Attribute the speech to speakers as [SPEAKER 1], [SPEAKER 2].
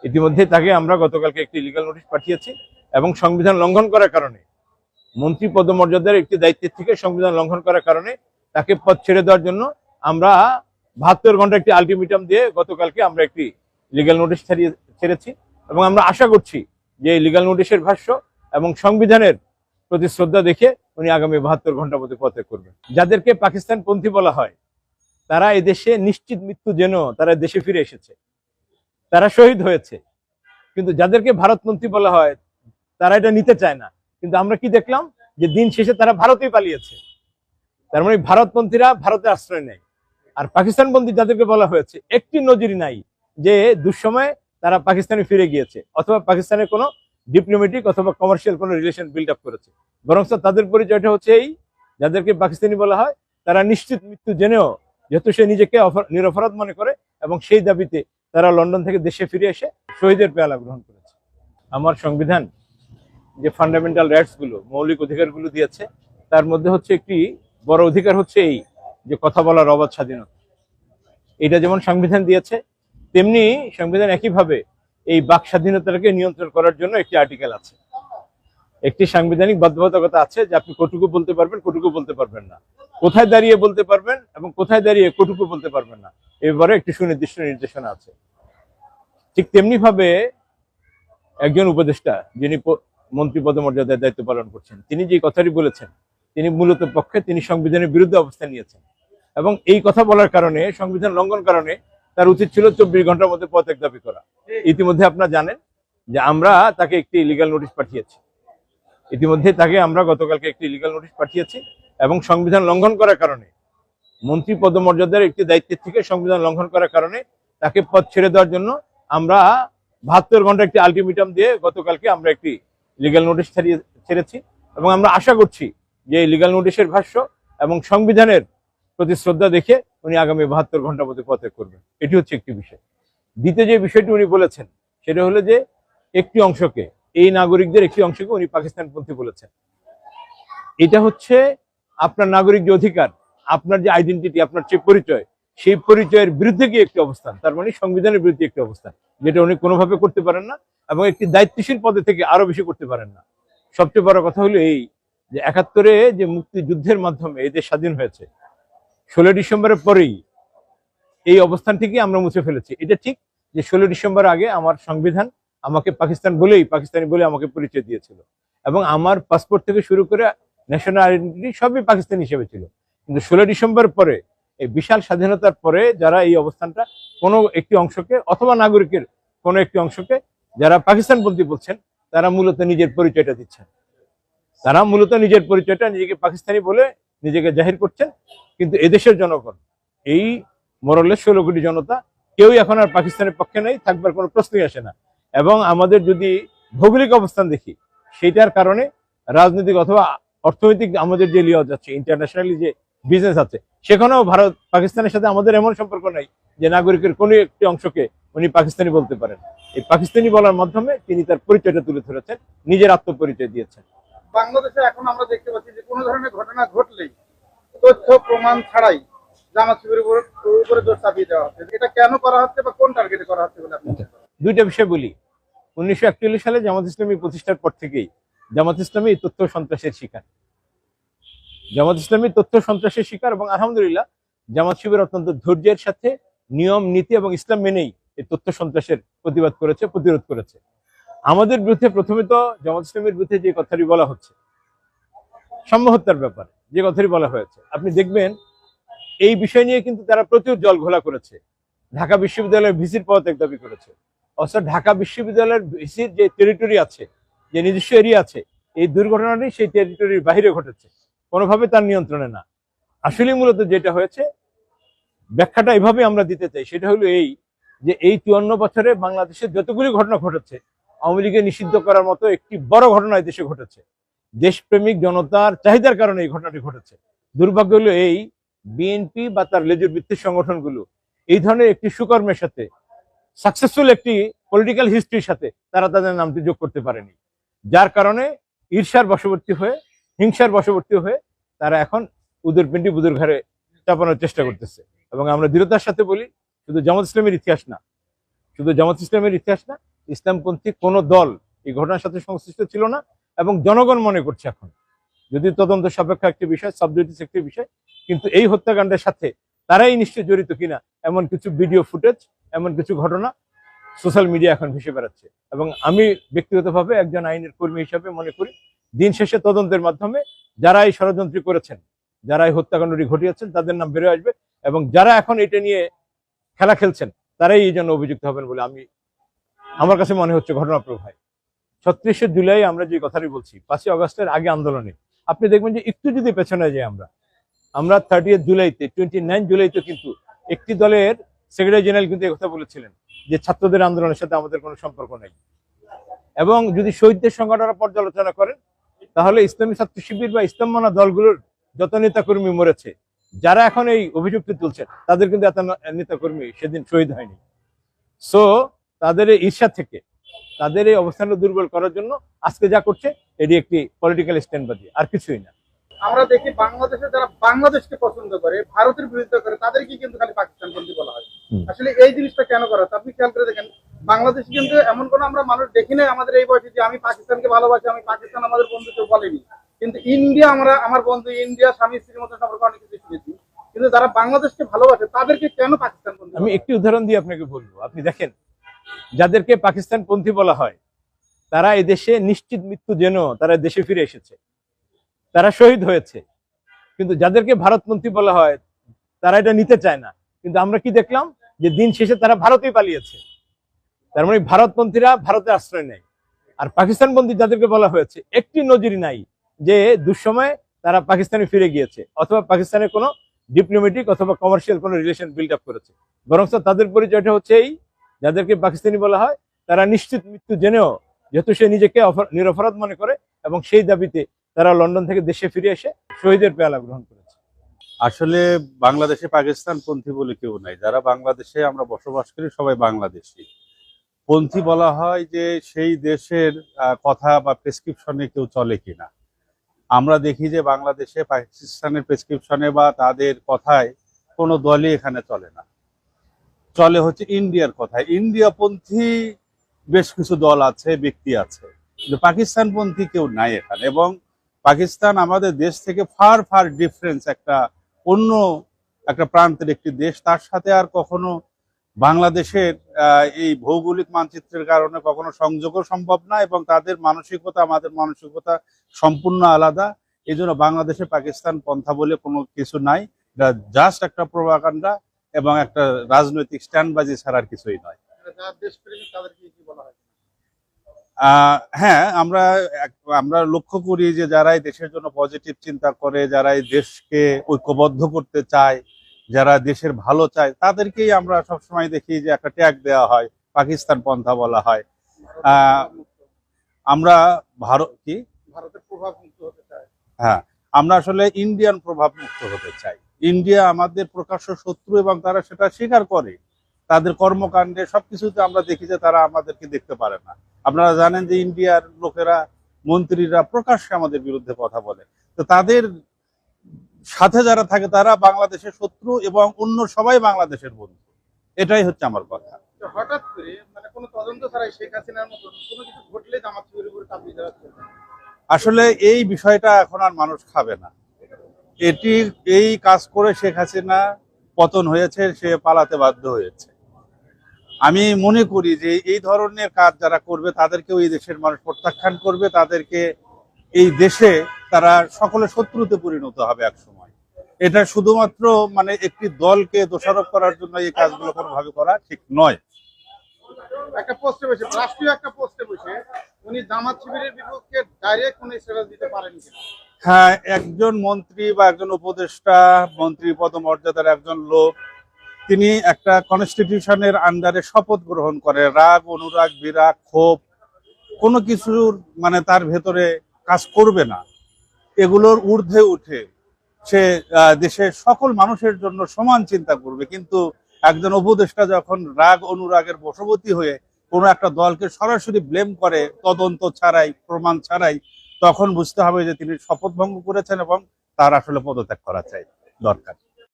[SPEAKER 1] ইতিমধ্যে তাকে আমরা গতকালকে একটি লিগ্যাল নোটিশ পাঠিয়েছি এবং সংবিধান লঙ্ঘন করার কারণে, মন্ত্রী পদমর্যাদার একটি দায়িত্বের থেকে সংবিধান লঙ্ঘন করার কারণে তাকে পদ ছেড়ে দেওয়ার জন্য আমরা 72 ঘন্টা একটি আলটিমেটাম দিয়ে গতকালকে আমরা একটি লিগ্যাল নোটিশ ছেড়েছি এবং আমরা আশা করছি যে এই লিগ্যাল নোটিশের ভাষ্য এবং সংবিধানের প্রতি শ্রদ্ধা দেখে উনি আগামী 72 ঘন্টার মধ্যে পদত্যাগ করবেন। যাদেরকে পাকিস্তান পন্থী বলা হয় তারা এদেশে নিশ্চিত মৃত্যু জেনেও তারা দেশে ফিরে এসেছে, তারা শহীদ হয়েছে। কিন্তু যাদেরকে ভারতপন্থী বলা হয় তারা এটা নিতে চায় না। কিন্তু আমরা কি দেখলাম যে দিন শেষে তারা ভারতেই পালিয়েছে। তার মানে ভারতপন্থীরা ভারতে আশ্রয় নেয়। আর পাকিস্তানপন্থী যাদেরকে বলা হয়েছে একটি নজির নাই যে দুঃসময়ে তারা পাকিস্তানে ফিরে গিয়েছে অথবা পাকিস্তানের কোনো ডিপ্লোম্যাটিক অথবা কমার্শিয়াল কোনো রিলেশন বিল্ড আপ করেছে। বরং তাদের পরিচয়টা হচ্ছে এই, যাদেরকে পাকিস্তানি বলা হয় তারা নিশ্চিত মৃত্যু জেনেও, যেহেতু সে নিজেকে নিরপরাধ মনে করে এবং সেই দাবিতে তারা লন্ডন থেকে দেশে ফিরে এসে শহীদের পেয়ালা গ্রহণ করেছে। আমার সংবিধান যে ফান্ডামেন্টাল রাইটস গুলো, মৌলিক অধিকারগুলো দিয়েছে, তার মধ্যে হচ্ছে একটি বড় অধিকার হচ্ছে এই যে কথা বলার অবাধ স্বাধীনতা। এটা যেমন সংবিধান দিয়েছে, তেমনি সংবিধান একইভাবে এই বাক স্বাধীনতাকে নিয়ন্ত্রণ করার জন্য একটি আর্টিকেল আছে, একটি সাংবিধানিক বাধ্যবাধকতা আছে যে আপনি কটুকু বলতে পারবেন, কটুকু বলতে পারবেন না, কোথায় দাঁড়িয়ে বলতে পারবেন এবং কোথায় দাঁড়িয়ে কটুকু বলতে পারবেন না, এবারে একটি সুনির্দিষ্ট নির্দেশনা আছে। ঠিক তেমনি ভাবে একজন উপদেষ্টা যিনি মন্ত্রী পদমর্যাদায় দায়িত্ব পালন করছেন, তিনি যে কথাটি বলেছেন, তিনি মূলত পক্ষে তিনি সংবিধানের বিরুদ্ধে অবস্থান নিয়েছেন এবং এই কথা বলার কারণে, সংবিধান লঙ্ঘন কারণে তার উচিত ছিল 24 ঘন্টার মধ্যে পদত্যাগ দাবি করা। ইতিমধ্যে আপনারা জানেন যে আমরা তাকে একটি লিগ্যাল নোটিশ পাঠিয়েছি। ইতিমধ্যে তাকে আমরা গতকালকে একটি লিগ্যাল নোটিশ পাঠিয়েছি এবং সংবিধান লঙ্ঘন করার কারণে, মন্ত্রী পদমর্যাদার একটি দায়িত্বের থেকে সংবিধান লঙ্ঘন করার কারণে তাকে পদ ছেড়ে দেওয়ার জন্য আমরা 72 ঘন্টা একটি আলটিমেটাম দিয়ে গতকালকে আমরা একটি লিগ্যাল নোটিশ ছেড়েছি এবং আমরা আশা করছি যে এই লিগ্যাল নোটিশের ভাষ্য এবং সংবিধানের প্রতি শ্রদ্ধা দেখে উনি আগামী 72 ঘন্টার মধ্যে পদত্যাগ করবেন। এটি হচ্ছে একটি বিষয়। দ্বিতীয় যে বিষয়টি উনি বলেছেন সেটা হলো যে একটি অংশকে, এই নাগরিকদের একটি অংশকে উনি পাকিস্তানপন্থী বলেছেন। এটা হচ্ছে আপনার নাগরিক যে অধিকার, আপনার যে আইডেন্টিটি, আপনার যে পরিচয়, সেই পরিচয়ের বিরুদ্ধে গিয়ে একটি অবস্থান, তার মানে সংবিধানের বিরুদ্ধে একটি অবস্থান, যেটা উনি কোনোভাবে করতে পারেন না এবং একটি দায়িত্বশীল পদে থেকে আরো বেশি করতে পারেন না। সবচেয়ে বড় কথা হলো এই যে 71-এ যে মুক্তিযুদ্ধের মাধ্যমে এই দেশ স্বাধীন হয়েছে, 16 ডিসেম্বরের পরেই এই অবস্থান থেকে আমরা মুছে ফেলেছি। এটা ঠিক যে 16 ডিসেম্বর আগে আমার সংবিধান আমাকে পাকিস্তানি বলে আমাকে পরিচয় দিয়েছিল এবং আমার পাসপোর্ট থেকে শুরু করে ন্যাশনাল আইডেন্টিটি সবই পাকিস্তানি হিসেবে ছিল। কিন্তু 16 ডিসেম্বর পরে, এই বিশাল স্বাধীনতার পরে যারা এই অবস্থানটা কোনো একটি অংশকে অথবা নাগরিকের কোনো একটি অংশকে যারা পাকিস্তানপন্থী বলছেন, তারা মূলত নিজের পরিচয়টা দিচ্ছেন। তারা মূলত নিজের পরিচয়টা নিজেকে পাকিস্তানি বলে নিজেকে জাহির করছেন। কিন্তু এদেশের জনগণ, এই মোরলেস 16 কোটি জনতা, কেউই এখন আর পাকিস্তানের পক্ষে নেই, থাকবার কোনো প্রশ্নই আসে না। এবং আমাদের যদি ভৌগোলিক অবস্থান দেখি, সেইটার কারণে রাজনৈতিক অথবা অর্থনৈতিক আমাদের যে লিওজ আছে, ইন্টারন্যাশনালি যে বিজনেস আছে, সেখানেও ভারত পাকিস্তানের সাথে আমাদের এমন সম্পর্ক নাই যে নাগরিকের কোনো একটি অংশকে উনি পাকিস্তানি বলতে পারেন। এই পাকিস্তানি বলার মাধ্যমে তিনি তার পরিচয়টা তুলে ধরেছেন, নিজের আত্মপরিচয় দিয়েছেন।
[SPEAKER 2] বাংলাদেশে এখন আমরা দেখতে পাচ্ছি যে কোনো ধরনের ঘটনা ঘটলেই তথ্য প্রমাণ ছাড়াই জামাত শিবিরের উপরে দোষ চাপিয়ে দেওয়া হচ্ছে। এটা কেন করা হচ্ছে বা কোন টার্গেটে করা হচ্ছে বলে আপনি?
[SPEAKER 1] দুইটা বিষয় বলি। 1941 সালে জামাত ইসলামী প্রতিষ্ঠার পর থেকেই জামাত ইসলামী তথ্য সন্ত্রাসের শিকার। জামাত ইসলামী তথ্য সন্ত্রাসের শিকার এবং আলহামদুলিল্লাহ জামাত শিবির অত্যন্ত ধৈর্যের সাথে নিয়ম নীতি এবং ইসলাম মেনেই এই তথ্য সন্ত্রাসের প্রতিবাদ করেছে, প্রতিরোধ করেছে। আমাদের বিরুদ্ধে প্রথমে তো জামাত ইসলামের বিরুদ্ধে যে কথাটি বলা হচ্ছে, সম্ভ্য হত্যার ব্যাপারে যে কথাটি বলা হয়েছে, আপনি দেখবেন এই বিষয় নিয়ে কিন্তু তারা প্রচুর জলঘোলা করেছে। ঢাকা বিশ্ববিদ্যালয়ের ভিসির পদত্যাগ দাবি করেছে। অর্থাৎ ঢাকা বিশ্ববিদ্যালয়ের ভিসির যে টেরিটরি আছে, যে নিজস্ব এরিয়া আছে, এই দুর্ঘটনাটি সেই টেরিটরির বাহিরে ঘটেছে, কোনোভাবে তার নিয়ন্ত্রণে না। আসলে মূলত যেটা হয়েছে, ব্যাখ্যাটা এভাবে আমরা দিতে চাই, সেটা হলো এই যে এই 54 বছরে বাংলাদেশের যতগুলি ঘটনা ঘটেছে, আওয়ামী লীগকে নিষিদ্ধ করার মতো একটি বড় ঘটনা এই দেশে ঘটেছে। দেশপ্রেমিক জনতার চাহিদার কারণে এই ঘটনাটি ঘটেছে। দুর্ভাগ্য হলো এই বিএনপি বা তার লেজুর ভিত্তিক সংগঠনগুলো এই ধরনের একটি সুকর্মের সাথে, সাকসেসফুল একটি পলিটিক্যাল হিস্ট্রির সাথে তারা তাদের নামটি যোগ করতে পারেনি, যার কারণে ঈর্ষার বশবর্তী হয়ে, হিংসার বশবর্তী হয়ে তারা এখন উদর পিণ্ডি বুদুর ঘরে চাপানোর চেষ্টা করতেছে। এবং আমরা দৃঢ়তার সাথে বলি, শুধু জামাত ইসলামের ইতিহাস না, শুধু জামাত ইসলামের ইতিহাস না, ইসলামপন্থী কোনো দল এই ঘটনার সাথে সংশ্লিষ্ট ছিল না এবং জনগণ মনে করছে এখন, যদি তদন্ত সাপেক্ষ একটি বিষয়, সাবজুডিস একটি বিষয়, কিন্তু এই হত্যাকাণ্ডের সাথে তারাই নিশ্চয় জড়িত কিনা এমন কিছু ভিডিও ফুটেজ, এমন কিছু ঘটনা সোশ্যাল মিডিয়া এখন ভেসে বেড়াচ্ছে। এবং আমি ব্যক্তিগতভাবে একজন আইনের কর্মী হিসাবে মনে করি দিন শেষে তদন্তের মাধ্যমে যারা এই ষড়যন্ত্র করেছেন, যারা এই হত্যাকাণ্ডটি ঘটিয়েছেন তাদের নাম বেরোয় আসবে এবং যারা এখন এটা নিয়ে খেলা খেলছেন তারাই এই জন্য অভিযুক্ত হবেন বলে আমার কাছে মনে হচ্ছে ঘটনা প্রবাহে। ৩৬শে জুলাই আমরা যে কথাটি বলছি, ৫ই আগস্টের আগে আন্দোলনে আপনি দেখবেন যে একটু যদি পেছনে যাই আমরা 30 জুলাইতে 29 জুলাইতে কিন্তু একটি দলের সেক্রেটারি জেনারেল কিন্তু কথা বলেছিলেন যে ছাত্রদের আন্দোলনের সাথে আমাদের কোনো সম্পর্ক নেই। এবং যদি শহীদদের সংখ্যাটা পর্যালোচনা করেন তাহলে ইসলামী ছাত্র শিবির বা ইসলাম মানা দলগুলোর যত নেতাকর্মী মরেছে, যারা এখন এই অভিযুক্ত তুলছেন তাদের কিন্তু এত নেতাকর্মী সেদিন শহীদ হয়নি। সো তাদের এই ঈর্ষা থেকে, তাদের এই অবস্থানটা দুর্বল করার জন্য আজকে যা করছে এটি একটি পলিটিক্যাল স্ট্যান্ডবাজি, আর কিছুই না।
[SPEAKER 2] আমরা দেখি বাংলাদেশে যারা বাংলাদেশকে পছন্দ করে, ভারতের বিরোধিতা করে, তাদেরকে কিন্তু খালি পাকিস্তানপন্থী বলা হয়। আসলে এই জিনিসটা কেন করা হচ্ছে আপনি খেয়াল করে দেখেন। বাংলাদেশে কিন্তু এমন কোন আমরা মানুষ দেখি না আমাদের এই বয়সে যে আমি পাকিস্তানকে ভালোবাসি, আমি পাকিস্তান আমাদের বন্ধু, কেউ বলেনি। কিন্তু ইন্ডিয়া, আমার বন্ধু ইন্ডিয়া, স্বামী স্ত্রীর মতো সম্পর্ক অনেক কিছু শুনেছি, কিন্তু যারা বাংলাদেশকে ভালোবাসে তাদেরকে কেন পাকিস্তানপন্থী?
[SPEAKER 1] আমি একটি উদাহরণ দিয়ে আপনাকে বলবো। আপনি দেখেন, যাদেরকে পাকিস্তানপন্থী বলা হয় তারা এদেশে নিশ্চিত মৃত্যু জেনেও তারা দেশে ফিরে এসেছে, তারা শহীদ হয়েছে। কিন্তু যাদেরকে ভারতপন্থী বলা হয় তারা এটা নিতে চায় না। কিন্তু আমরা কি দেখলাম যে দিন শেষে তারা ভারতেই পালিয়েছে। তার মানে ভারতপন্থীরা ভারতে আশ্রয় নেয়। আর পাকিস্তানপন্থী যাদেরকে বলা হয়েছে একটি নজির নাই যে দুঃসময়ে তারা পাকিস্তানে ফিরে গিয়েছে অথবা পাকিস্তানের কোনো ডিপ্লোম্যাটিক অথবা কমার্শিয়াল কোনো রিলেশন বিল্ড আপ করেছে। বরং তাদের পরিচয়টা হচ্ছে এই, যাদেরকে পাকিস্তানি বলা হয় তারা নিশ্চিত মৃত্যু জেনেও, যেহেতু সে নিজেকে নিরপরাধ মনে করে এবং সেই দাবিতে তারা লন্ডন থেকে দেশে ফিরে এসে শহীদের পেয়ালা গ্রহণ করেছে।
[SPEAKER 3] আসলে বাংলাদেশে পাকিস্তানপন্থী বলে কেউ নাই। যারা বাংলাদেশে আমরা বসবাস করি সবাই বাংলাদেশী। পন্থী বলা হয় যে সেই দেশের কথা বা প্রেসক্রিপশনে কেউ চলে কিনা। আমরা দেখি যে বাংলাদেশে পাকিস্তানের প্রেসক্রিপশনে বা তাদের কথায় কোনো দলই এখানে চলে না, চলে হচ্ছে ইন্ডিয়ার কথায়। ইন্ডিয়াপন্থী বেশ কিছু দল আছে, ব্যক্তি আছে, কিন্তু পাকিস্তানপন্থী কেউ নাই এখানে। এবং পাকিস্তান আমাদের দেশ থেকে ফার ফার ডিফারেন্স, অন্য একটা প্রান্তের একটি দেশ। তার সাথে আর কখনো বাংলাদেশের এই ভৌগোলিক মানচিত্রের কারণে কখনো সংযোগও সম্ভব না, এবং তাদের মানসিকতা আমাদের মানসিকতা সম্পূর্ণ আলাদা। এই জন্য বাংলাদেশে পাকিস্তান পন্থা বলে কোনো কিছু নাই। এটা জাস্ট একটা প্রোপাগান্ডা এবং একটা রাজনৈতিক স্ট্যান্ডবাজি ছাড়া আর কিছুই নয়।
[SPEAKER 2] যারা দেশপ্রেমী তাদেরকে কি বলা হয়?
[SPEAKER 3] হ্যাঁ, আমরা লক্ষ্য করি যে যারাই দেশের জন্য পজিটিভ চিন্তা করে, যারাই দেশকে ঐক্যবদ্ধ করতে চায়, যারা দেশের ভালো চায়, তাদেরকেই আমরা সবসময় দেখি যে একটা ট্যাগ দেওয়া হয়, পাকিস্তান পন্থা বলা হয়। আমরা
[SPEAKER 2] ভারতের প্রভাব মুক্ত হতে চায়।
[SPEAKER 3] হ্যাঁ, আমরা আসলে ইন্ডিয়ান প্রভাব মুক্ত হতে চাই। ইন্ডিয়া আমাদের প্রকাশ্য শত্রু এবং তারা সেটা স্বীকার করে। তাদের কর্মকাণ্ডে সবকিছুতে আমরা দেখি যে তারা আমাদেরকে দেখতে পারে না। আপনারা জানেন যে ইন্ডিয়ার লোকেরা, মন্ত্রীরা প্রকাশ্যে আমাদের বিরুদ্ধে কথা বলে। তো তাদের সাথে যারা থাকে তারা বাংলাদেশের শত্রু এবং অন্য সবাই বাংলাদেশের বন্ধু। এটাই হচ্ছে আমার কথা।
[SPEAKER 2] হঠাৎ করে কোনো তদন্ত ছাড়াই শেখ হাসিনার মতো কোনো কিছু ঘটলে জামাত শিবিরের উপরে চাপিয়ে দেওয়া হচ্ছে।
[SPEAKER 3] আসলে এই বিষয়টা এখন আর মানুষ খাবে না। এই কাজ করে শেখ হাসিনা পতন হয়েছে, সে পালাতে বাধ্য হয়েছে। আমি মনে করি যে এই ধরনের কাজ যারা করবে তাদেরকেও এই দেশের মানুষ প্রত্যাখ্যান করবে। তাদেরকে এই দেশে তারা সকলে শত্রুতে পরিণত হবে এক সময়। এটা শুধুমাত্র একটি দলকে দোষারোপ করার জন্য এই কাজগুলো কোনোভাবে করা ঠিক নয়।
[SPEAKER 2] একটা পোস্টে বসে, রাষ্ট্রীয় একটা পোস্টে বসে উনি জামাত শিবিরের বিপক্ষে ডাইরেক্ট কোনো স্ট্যাটাস দিতে পারেন কিনা?
[SPEAKER 3] হ্যাঁ, একজন মন্ত্রী বা একজন উপদেষ্টা, মন্ত্রী পদমর্যাদার একজন লোক, তিনি একটা কনস্টিটিউশনের আন্ডারে শপথ গ্রহণ করে রাগ, অনুরাগ, বিরাগ, ক্ষোভ কোনো কিছুর তার ভেতরে কাজ করবে না। এগুলোর ঊর্ধ্বে উঠে সে দেশের সকল মানুষের জন্য সমান চিন্তা করবে। কিন্তু একজন উপদেষ্টা যখন রাগ অনুরাগের বশবর্তী হয়ে কোনো একটা দলকে সরাসরি ব্লেম করে তদন্ত ছাড়াই, প্রমাণ ছাড়াই, তখন বুঝতে হবে যে তিনি শপথ ভঙ্গ করেছেন এবং তার আসলে পদত্যাগ করা চাই, দরকার।